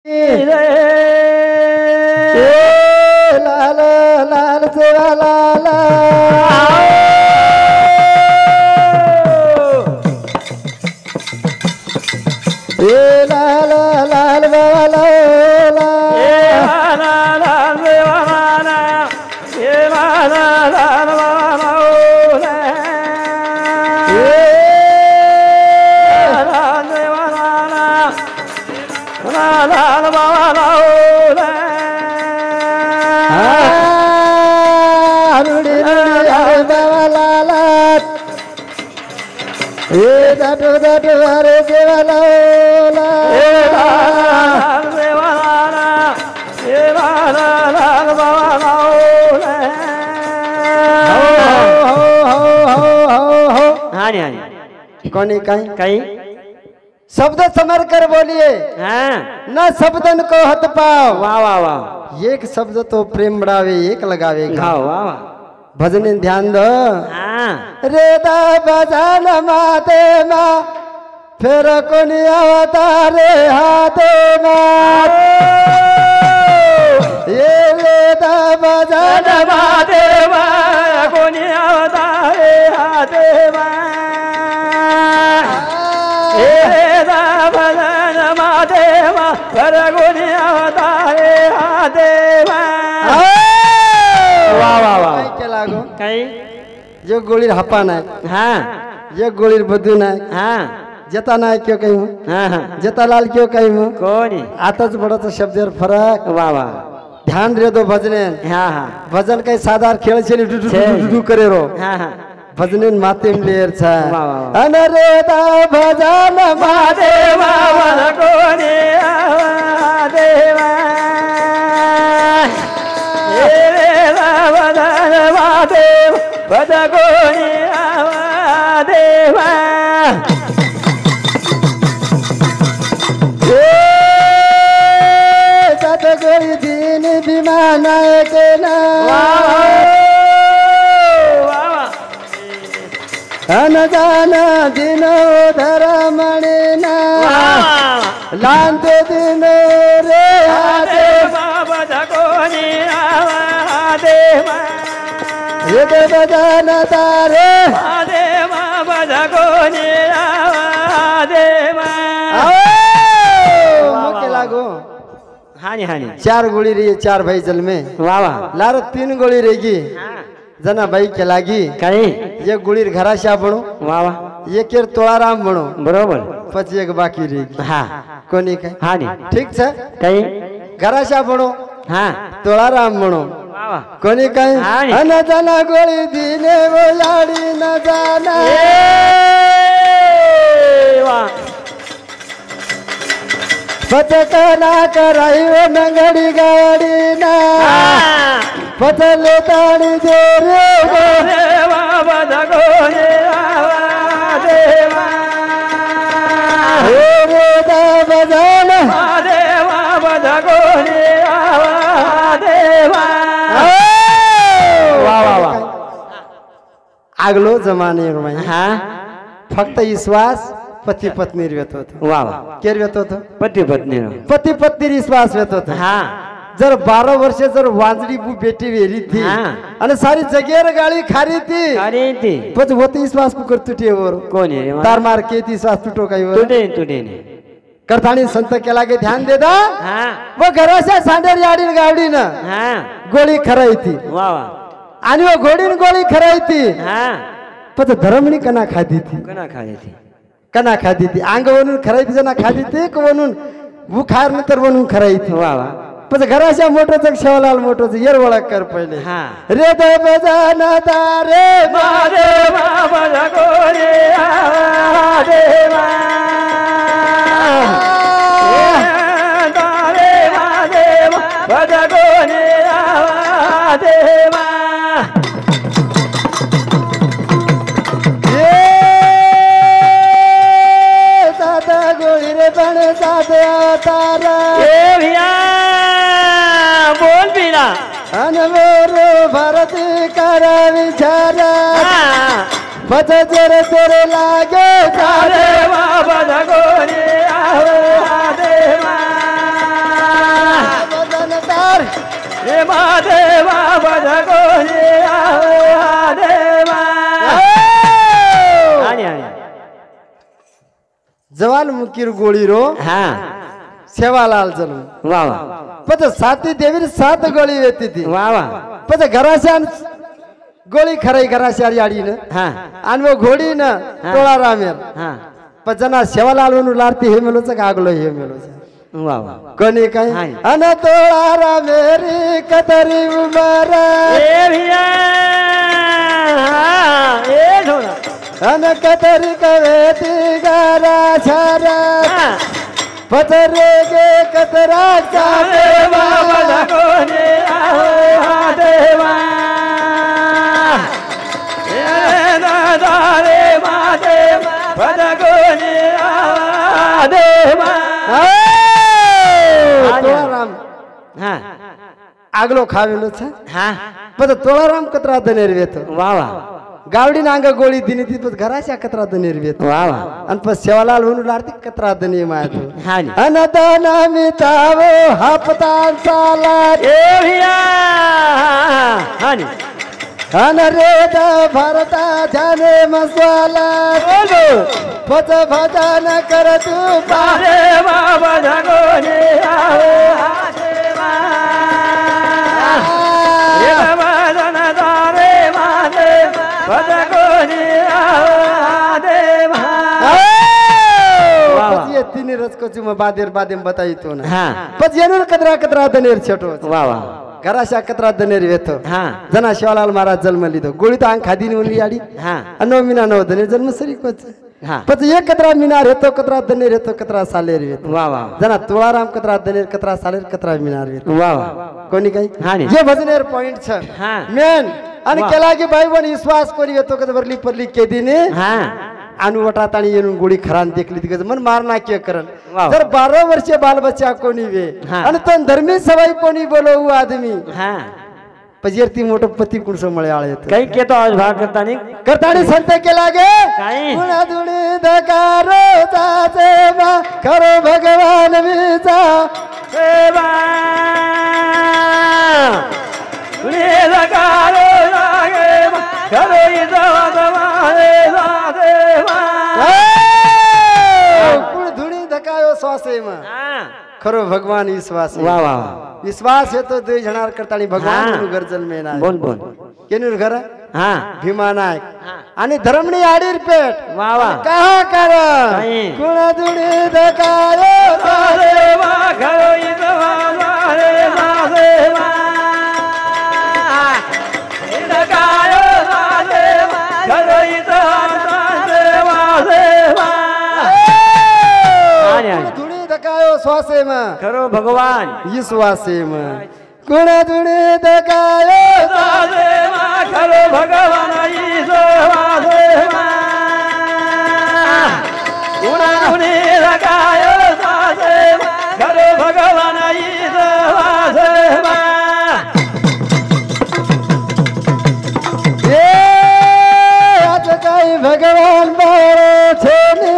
लाल लाल सेवा लाल लाल लाल बाबा लाल दाटो दाटो अरे देवाला कोणी काही शब्द समर कर बोलिए न शब्दन को हत पाओ वाह वाह वाह एक शब्द तो प्रेम बढ़ावे एक लगावे वाह वाह भजन ध्यान दो रे दा बजान माते मा फिर कोनी अवतारे हाथे मा ये रे दा बजान माते मा कोनी अवतारे हाथे मा ये दा बजान माते मा फिर कोनी अवतारे हाथे मा वाह वाह वाह क्या लागो काही ये गोळीर हपा नाही ये गोळीर बदू नाही जता नाही क्यों कहीं जता लाल क्यों कहीं कोणी आताच बडाचा शब्दावर फरक वाह वाह ध्यान रे दो भजने भजन काही साधार खेळ छे डुडू करे रो भजने माते लेर छा अन रे दा भजन महादेवा मन कोणी देवा महादेव पद कोणी देवा गोळी दिन विमान अन जान दिन धरा म्हणे ना लांते दिन रे पद कोणी देवा ये बजान तारे देवा पद कोणी देवा मुके लागो हानी हानी चार गोळी रे चार भाई जल में वाह वाह लारो तीन गोळी रेगी जना भाई के लागी काही एक गोळीर घराशा बनो वाह वाह एक केर तोळाराम बनो बरोबर પછી એક બાકી રેगी કોની કઈ हानी ठीक છે काही ઘરાશા બનો તોળારામ બનો वाह वाह કોની કઈ અન जना गोळी દીને વો લાડી ન જાના वाह पचकना कराई वो नंगड़ी गाड़ी ना पचले ताड़ी दे रे देवा पद कोणी देवा रे दा बजान देवा पद कोणी देवा वाह वाह वाह आगलो जमाने में फक्त विश्वास पती पत्नी व्यत होत वाह वाह केर व्यत होत पती पत्नी पती पत्नी विश्वास व्यत होत जर 12 वर्ष जर वाजडी बू बेटी वेरी थी आणि सारी जगेर गाळी खारी थी अरे ती पण होती विश्वास कर तुटे वर कोणी रे तार मार के ती विश्वास तुटो काही वर तुटे तुटे ने करताणी संत केला के ध्यान दे दा वो घराच्या सांडेर याडीन गावडी ना गोळी खराई थी वाह वाह आणि वो घोडीन गोळी खराई थी पण धर्मणी कना खादी थी कना खादी थी अंग वरून खराई थी जना खादी थी को वरून बुखार नंतर वरून खराई थी वाह वाह पण घराच्या मोठोचं शेवलाल मोठोचं येर ओळख कर पहिले रे दे बजान तारे महादेवा पद कोणी देवा देवा पद कोणी देवा साधा गोळी रे पण साधे अवतारा बोल बिना अनवरो भारती करा विचारा पद जर तेरे लागे देवा पद कोणी देवा मुकीर गोळी रो हा सेवालाल जन्म वा वा पत साती देवीर 7 गोळी येते ती वा वा पत घराशान गोळी खराई घराशारी आडी न हा आणि वो घोडी न तोळा रामेर हा पण जना सेवालाल म्हणून लारती हे मेलोच गागलो हे मेलोच वा वा कोणी काय अन तोळा रामेरी कतरी उमर ए भिया ए झोला अन कतरी कवेती गारा छारा पतरे गे कतरा देवा बजा कोणी देवा ए दादा रे देवा बजा कोणी देवा तोळाराम हा आगलो खावेलो छ हा पत तोळाराम कतरा दनेर वेतो वा वा गावडी नांग गोळी दिनी ती पत घराच्या कतरा दनेर वेतो वा वा आणि पत सेवालाल म्हणून आरती कतरा दने मायतो हा नी अनदाना मितावो हापतान साला ए भिया हा नी अन रेद भरता जाने मसाला बोलो पत भजन कर तू देवा बजा कोणी देवा ये तीन रस को जुम बादेर बादेम बताई तो ना हाँ पच येनून कतरा कतरा दनेर छटो वा वा घराशा कतरा दनेर वेतो हाँ जना शिवालाल महाराज जन्म लिदो गोळी तो आंग खादी उनली आडी हाँ अनो मीना नव दनेर जन्म सरी कोच हाँ पच ये कतरा मीनार हेतो कतरा दनेर हेतो कतरा सालेर वेतो वा वा जना तोळाराम कतरा दनेर कतरा सालेर कतरा मीनार वेतो वा वा कोणी काही हाँ नी ये भजनेर पॉइंट छ हाँ मेन आणि वा. केला की बाई वन विश्वास कोणी येतो कद बरली परली केदीने हाँ अनु वटाताणी येऊन गोळी खरान देखली तिकज मन मारना के करन वाव. जर 12 वर्षीय बाल बच्चा कोणी वे हाँ. आणि तन धर्मी सवाई कोणी बोलवू आदमी हाँ पजेरती मोठं पती कुणस मळे आळे येतो काही केतो आज भाग करता नहीं करताणी संत केला गे काही गुणा दुणी दकारो जाचे मा खरो भगवान विचा देवा तुझे लगारो लागे करो कुण धुणी धकायो स्वासे मा हाँ खरो भगवान विश्वास वाह वाह विश्वास येतो दुई जणार करताणी भगवान हाँ. म्हणून गरजल मेना बोल बोल केनूर घर हाँ भीमा नायक हाँ. आणि धर्मणी आडीर पेट वाह वाह कहा कर काही. कुण दुणी धकायो देवा घरो देवा देवा देवा लगायो देवा घरो देवा देवा धुणी धकायो स्वासे मा करो भगवान विश्वासे मा कुण धुणी धकायो देवा करो भगवान देवा देवा उन्होंने लगायो देवा करो भगवान देवा देवा ए आज काही भगवान बारो छेनी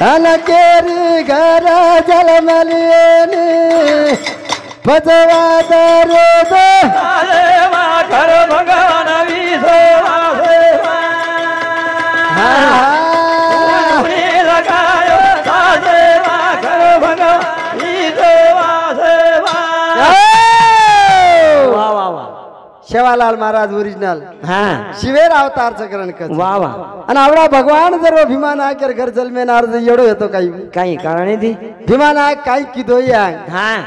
अन केरी घर जलमलियनी पजवा दरे दे देवा करो भगवान देवा देवा उन्होंने लगायो देवा करो भगवान देवा देवा वाह वाह वाह शेवालाल महाराज ओरिजिनल हाँ शिवेर अवतार चक्रण कर वाह वाह आणि आवडा भगवान जर वो भीमा नायकर घर जलमेनार एवढं येतो काही काही कारण थी भीमा नायक काही किदो यांग हाँ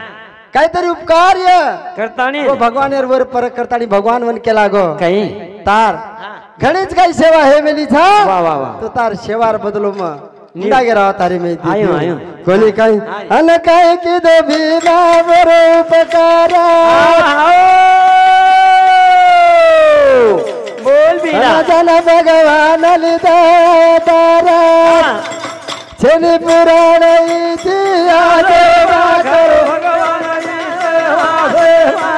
काहीतरी उपकार ये करता नहीं वो भगवान वर पर करतानी भगवान वन केला गो काही तार हाँ घणीच काही सेवा हे मेली था वाह वाह वाह तो तार शेवार बदलो म निडा गेला तारी में आयो, आयो. कोणी काही अन काही किदो भीमा वर उपकारा बोल भी ना जन भगवान लिदा तारा छेनी पुराण इतिहास देवा करो भगवान देवा देवा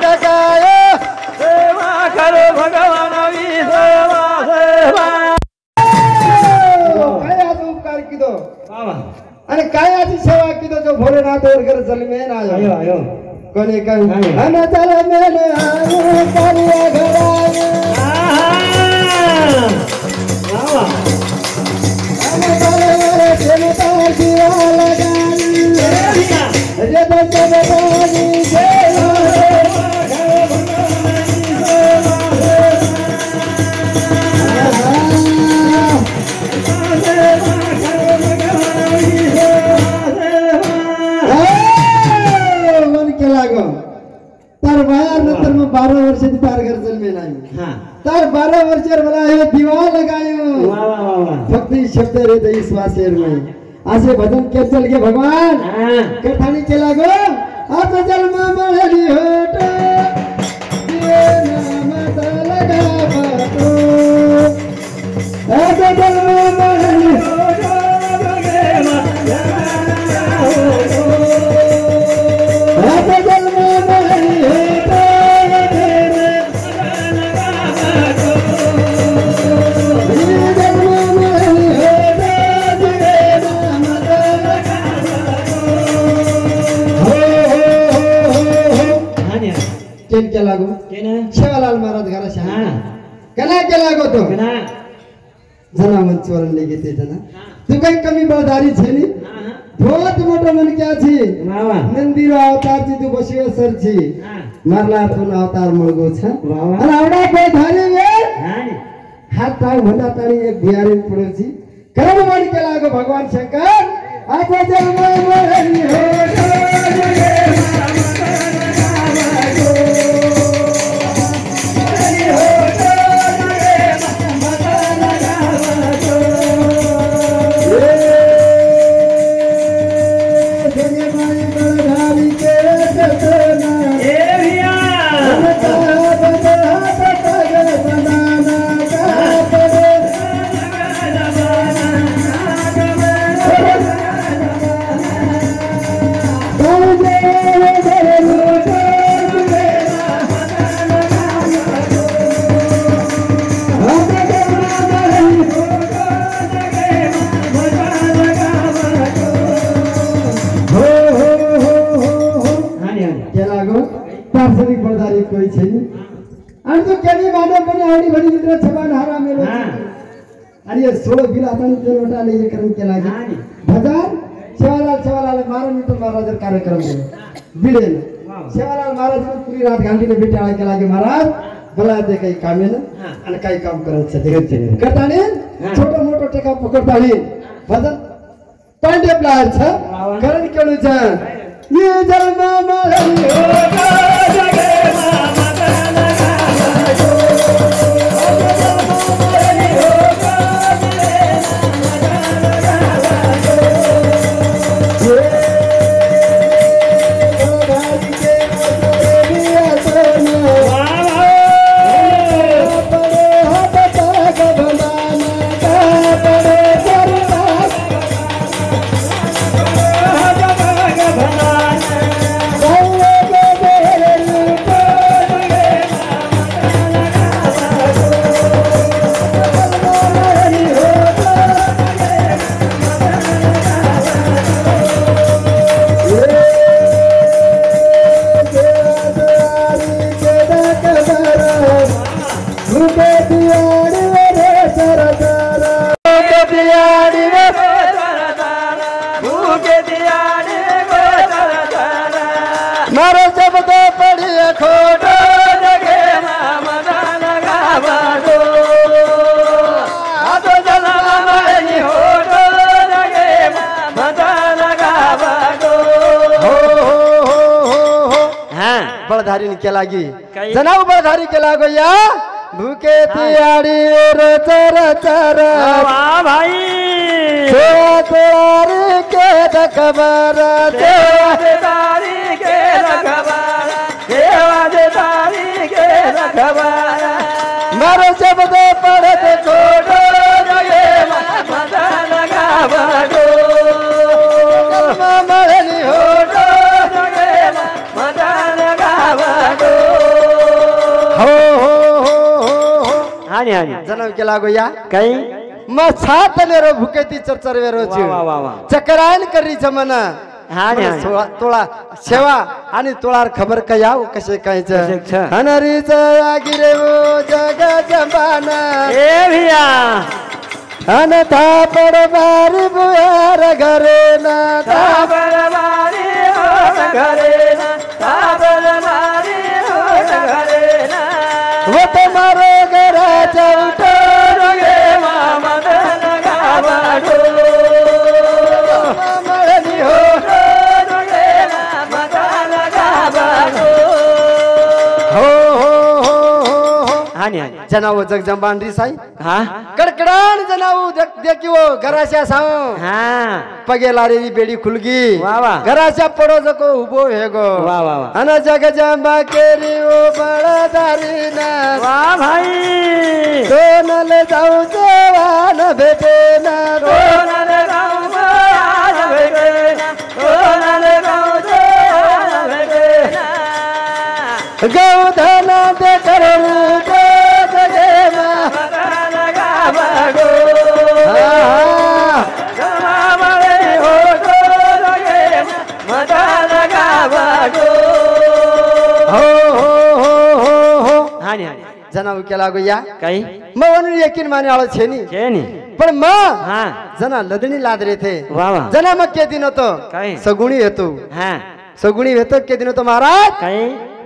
दगायो देवा करो भगवान देवा देवा काय आज उपकार किदो वाह वाह आणि काय आजी सेवा किदो जो भोलेनाथ वर घर जलमेन आयो आयो आयो कोणी काही आयो. अन जलमेन आयो कालिया घरायो तार बाहेर नंतर मग 12 वर्षाची तार घर जन्मेल आहे तार 12 वर्षावर मला हे दिवा लगायो फक्त शब्द रे दई श्वासेर में असे भजन के चल के भगवान कथानी केला गो आता जन्म मळली होट ये नाम लगा बातो आता जन्म मळली होट आता जन्म मळली होट के लागो शेवालाल महाराज घरा शहा कला के लागो तो जना मंचवरण ले घेते जना तू काही कमी बळदारी छेनी बहुत मोठो मन क्या छी मंदिर अवतार छी तू बसियो सर छी मारला तू अवतार मळगो छ आणि आवडा को धारी वे हात टाळ म्हणा ताणी एक बिहारी पडो छी कर्म मन के लागो भगवान शंकर आको जन्म मळली हो कोई छेनी आणि तो केनी मानव पण आवडी भरी मित्र छबान हारा मेलो आणि ये 16 बिल आपण ते लोटा ले करम केला भजन शेवालाल महाराज मित्र महाराज कार्यक्रम बिले शेवालाल महाराज पूरी रात गांडीने भेटाळा केला की महाराज बोला ते काही कामे ना आणि काही काम करत जगत करताने छोटो मोठो टेका पकडताने भजन पांडे प्लायर छ करण केळू छ ये जन्म मळली हो मारो जब तो पढ़िए खोटो जगे मदन गावो आतो जन्म मळली होटो जगे मदन गावो हो हां बळधारी ने केला गी जनाव बळधारी केला गो या भूखे तियाड़ी रे चर चर वाह भाई तेरी के खबर देवादारी के खबर देवादारी के खबर मर शब्द पढ़त छोड़ो जगे मदन गावो मळली होटो जगे मदन गावो हानी हानी जन्म केला गो या काही मग सात लेरो भुकेती चरचर वेरो चकरायन करी जमना हा नी, हा नी. तोळा शेवा आणि तोळार खबर कयाव कसे कायच कशे हनरीच गिरे जग जंबाना ए भिया अन थापड बारी बुयार घरे ना ताबर मारी हो घरे ना ताबर मारी हो घरे ना वत मारो घराच्या उठो गे मामा दन गावाडो मळणी हो गे मामा दन गावाडो हो हो हो हो हो हा नी, हा नी. जनाव जगजंबान रिसाई हा कडकडान जनाव देखिवो घराच्या साव हा पगे लारेली बेडी खुलगी वा वा. घराच्या पडो जको उभो हे गो वा वा वा अन जगजंबा केरी ओ बळदारी ना वा भाई दोनले जाऊ जवान भेटे ना कोणाले गाव आज भेटे ना कोणाले गाव आज भेटे ना गौधन ते करू जगे मा मदन गावाडो हा गमावळे हो गे मदन गावाडो हो हो हो हो हो हा नी, हा नी. जनाव केला गो या काही मग म्हणून यकीन माने आलो छेनी छे नी पण मग हा जना लदणी लादरे थे वा वा जना मग के दिन होतो काही सगुणी येतो हा सगुणी येतो के दिन होतो महाराज काही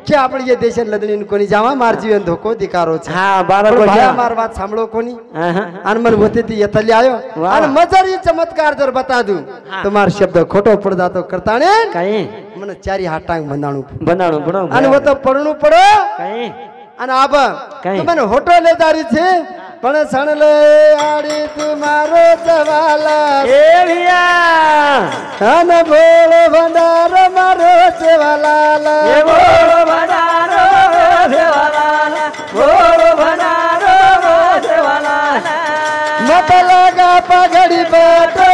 की आपण ये देशात लदणी कोणी जावा मार जीवन धोको दिकारो छे हा बारा पण भाया कोशा मार बात सांभळो कोणी हा, हा. आणि मन होते ती येतली आयो वा. आणि मजर ही चमत्कार जर बता दू हा. तुम्हार शब्द खोटो पड जातो करताने काही मन चारी हात टांग बंधाणू बनाणो बडो आणि होतो पडणू पडो काही અને આબ કઈ? તમને હોટલે તારી છે પણ સણલે આડી તું મારો સવાલા એ ભૈયા અને ભોળો ભંડાર મારો સેવાલાલા એ બોલો ભંડારો સેવાલાલા બોલો ભંડારો સેવાલાલા મત લગા પગડી પાટો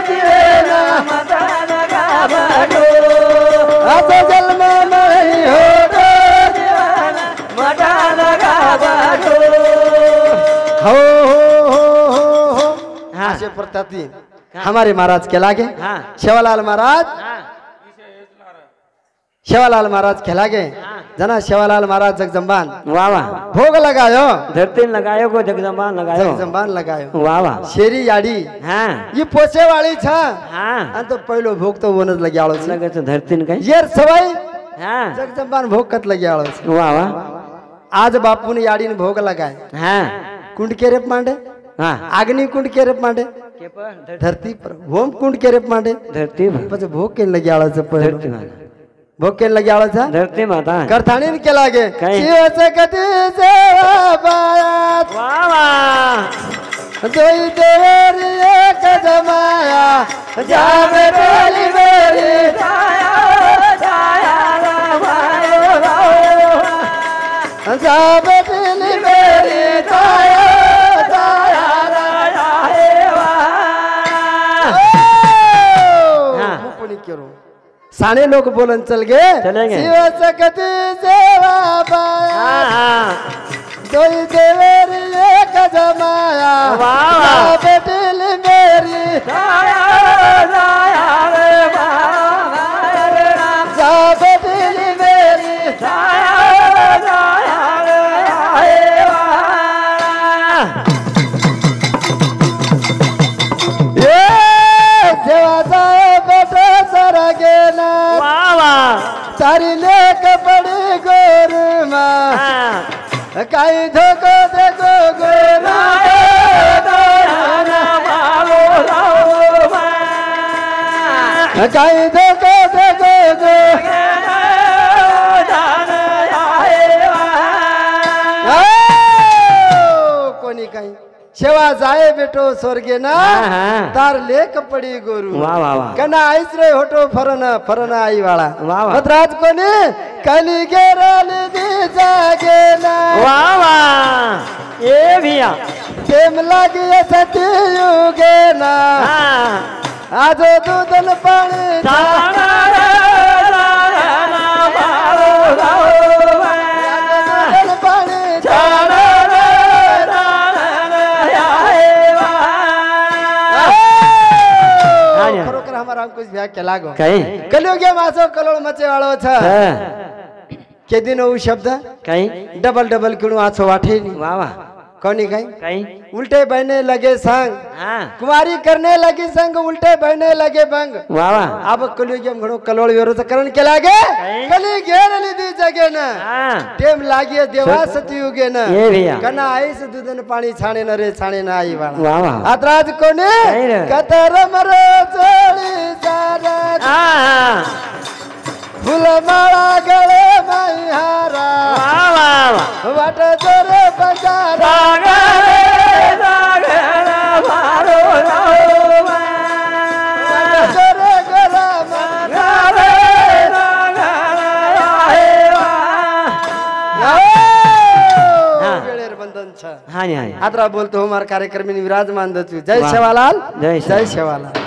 જીરેના મત લગા પાટો આ તો જન્મ નહીં હોતો જીવાના મત લગા પાટો हो हो हो हो हाँ। असे प्रतापी हमारे महाराज के लागे हाँ। शेवालाल महाराज हाँ शेवालाल महाराज के लागे हाँ। जना शेवालाल महाराज जगजंबान वाह वाह भोग लगायो धरती लगायो को जगदम्बान लगायो जगजंबान लगायो वाह वाह शेरी याडी हाँ ये पोसे वाली छा हाँ आणि तो पहिलो भोग तो वनच लगी आलो छे लगे तो धरती न कहीं येर सवाई हाँ जगजंबान भोग कत लगी आलो छे वाह वाह आज बापू ने याडी ने भोग लगाए हाँ कुंड के रेप मांडे हाँ आग्नि कुंड के रेप मांडे धरती पर होम कुंड के रेप मांडे धरती પછી ભોગ કેન લગી આળો છે धरती माता ભોગ કેન લગી આળો છે धरती माता કરથાણી ને કે લાગે કઈ? શિવ સકતી સેવા બાત वाह वाह જોઈ દેવરી એક જમાયા જાવે પેલી મેરી छाया छाया रामायो रामायो જાવે પેલી મેરી છાયા છાયા राया हे वाह हाँ। मुकुनी करो साने लोग बोलन चल गे चलेंगे। शिव सकती सेवा बात हाँ हाँ दोई देवेरी एक जमाया वाह। बेटिल मेरी छाया छाया रे बाबा रे राम जा बेटिल मेरी छाया छाया रे हे वाह ये सेवा बेटे सरगे ना वाह वाह तारी लेक पड़ी गोर माँ हाँ काई धोको देखो गोर काई धोको देखो गोर कोणी काही शेवा जाय बेटो स्वर्गे ना हाँ, हाँ। तार लेक पडी गोरू वाह वाह वाह कना आईच रे होटो फरन फरन आई वाळा वाह, वाह. राज कोणी कली गेरल दी जागे ना वाह वाह ये भैया प्रेम लागी सती युगे ना हाँ आज दूधन पाणी तारा दूधन पाणी खरोखर हमारा कुछ ब्याह के लागो कहीं कलियुगे मासो कलोल मचे वालो छ के दिन वो शब्द कहीं डबल डबल क्यों आछो वाठे नहीं वाह वाह कौनी कहीं कहीं उल्टे बहने लगे संग हाँ कुमारी करने लगी संग उल्टे बहने लगे बंग वाह वाह अब कलियुगे घणो कलोल व्यवहार करण के लागे कली घेर ली जगे न हाँ टेम लागिए देवा सतयुगे न ये भैया कना आई से दूधन पानी छाणे न रे छाणे न आई वाला वाह वाह आतराज कोने कहीं रे। कतर मरो चोली सारा हाँ फूल माला गले माई हारा वाह वाह वाह वाट जोरे बजारा वाट जोरे गला वेळेर बंधन छ हाँ हाँ आतरा बोलतो हमार कार्यक्रम में विराजमान दचू जय सेवालाल जय जय सेवालाल